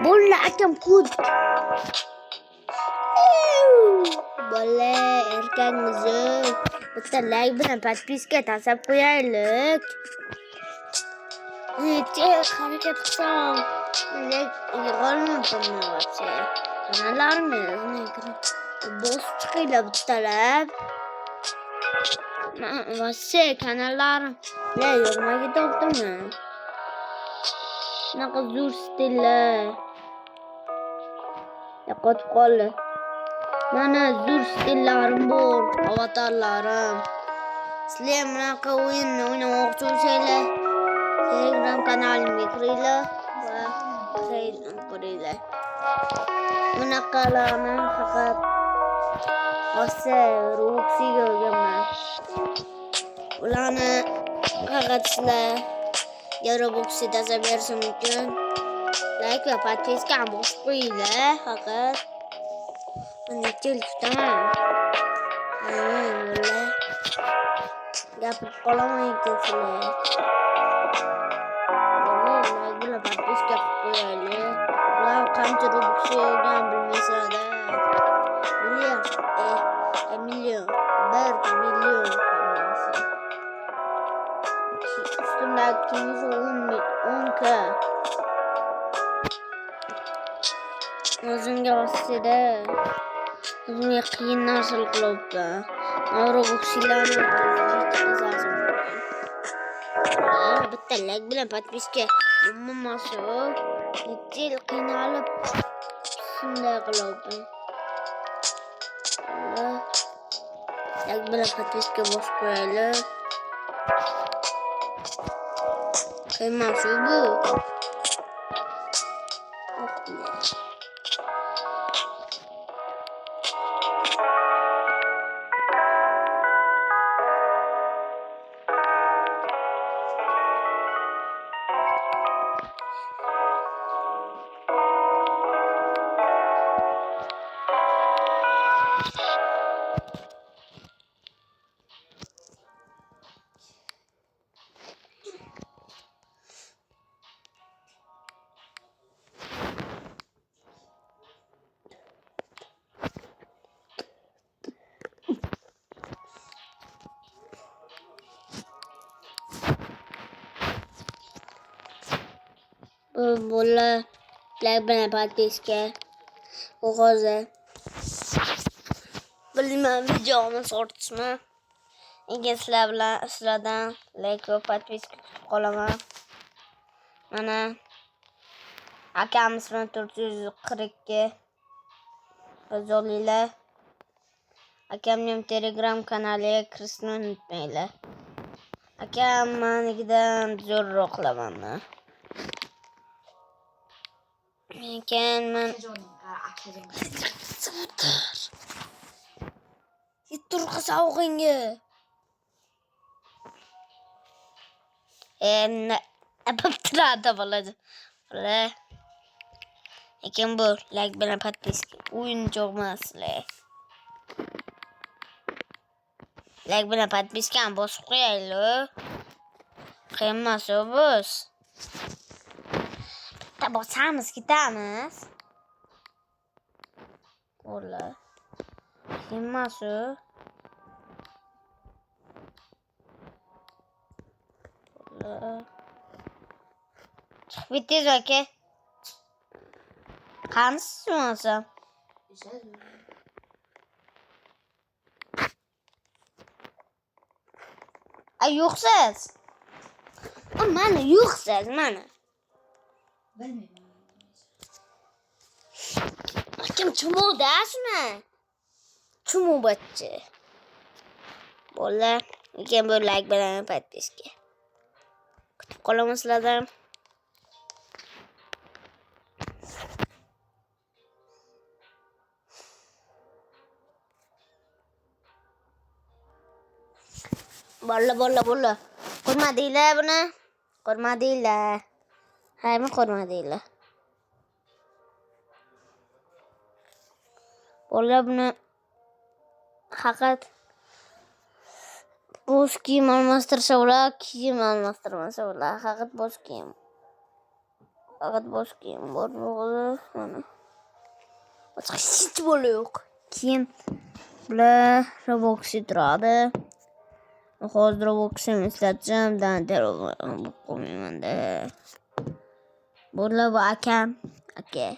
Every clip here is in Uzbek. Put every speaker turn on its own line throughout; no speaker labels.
Bolla akam kut. Bolla erkakmizni bitta like bilan podpiska tashlab qo'yaylik. Harakat qilsam yig'olmayapman вообще. Kanallarimni bosib chiqinglar bittalab. Вообще kanallarim yo'qmaga topdimmi? Shunaqa zo'r stillar. Yo'qotib qoldi. Mana zo'r stillarim bor, avatarlarim. Sizlar bunaqa o'yinni o'ynamoqchi bo'lsanglar, Telegram kanalimga kiringlar va ko'ringlar. Bunaqalarni faqat Robux'iga olganman. Ularni faqat sizlar Robux'i tashlab berishim mumkin. Like va podpiska ham bosib qo'yinglar faqat. Mana kutaman. Gapirib qolaman ekan sizlar. Like bilan podpiska qo'yaylik. Ular qancha Robux'i olgan bilmaysizlar. Million. 1 million hammasi. Üstümdeki kimisi 10k. O'zimga vosita. O'zimga qiyin narsalar qilyapman. Robux'larni bitta like bilan podpiska bo'lmasa, necha yil qiynalib shunday qilyapman. Like bilan podpiska bosib qo'yaylik. Qiymat bu. Bolla like bilan podpiska hozir bilmayman videomiz ortishmi. Endi sizlardan like va podpiska kutib qolaman. Mana akamiz bilan 442 yozinglar. Akamning Telegram kanaliga kirishni unutmanglar. Akam menikidan zo'rroq qilaman. Turqa savg'inga. Apaptirada bo'ladi. Lekin bu like bilan podpiska o'yinchoq emaslar. Like bilan podpiska ham bosib qo'yaylik. Qiymasi biz. Bosamiz ketamiz. Bo'la. Qiymasi. Chiqib ketdingiz aka. Qanisiz o'zim? Yo'qsiz. Mana yo'qsiz, mana.
Bilmayman.
Kim chumuvda shuni? Chumuvbatchi. Bo'la. Lekin bu like bilan podpiska. Kutib qolaman sizlardan. Bolla. Ko'rmadinglar buni? Ko'rmadinglar. Haymi ko'rmadinglar. Bolla buni faqat bo'z kiyim almashtirsa ular, kiyim almashtirmasa ular faqat bo'z kiyim. Faqat bosh kiyim bor bo'ldi. Mana. Boshqa hech bola yo'q. Keyin bular Robloxda turadi. Hozir Robloxni ishlatacağım. Telefon qo'ymayman-da. Bular bu akam. Aka.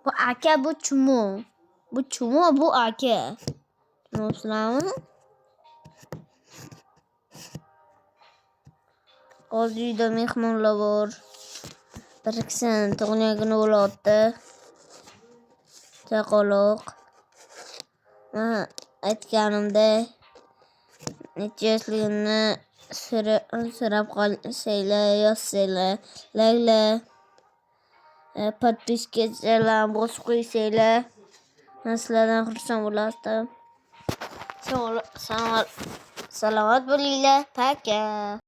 Bu aka, bu chumo. Bu chumo, bu aka. Tushunasizlarmi? Hozir uyda mehmonlar bor. Bir ikisini tug'ilgan kuni bo'lyapti. Chaqaloq. Mana aytganimdek necha yoshligimni so'rab qolsanglar, yozsanglar, laylar, podpiskachalarni bosib qo'ysanglar, men sizlardan xursand bo'lardim. Salomat bo'linglar. Paka.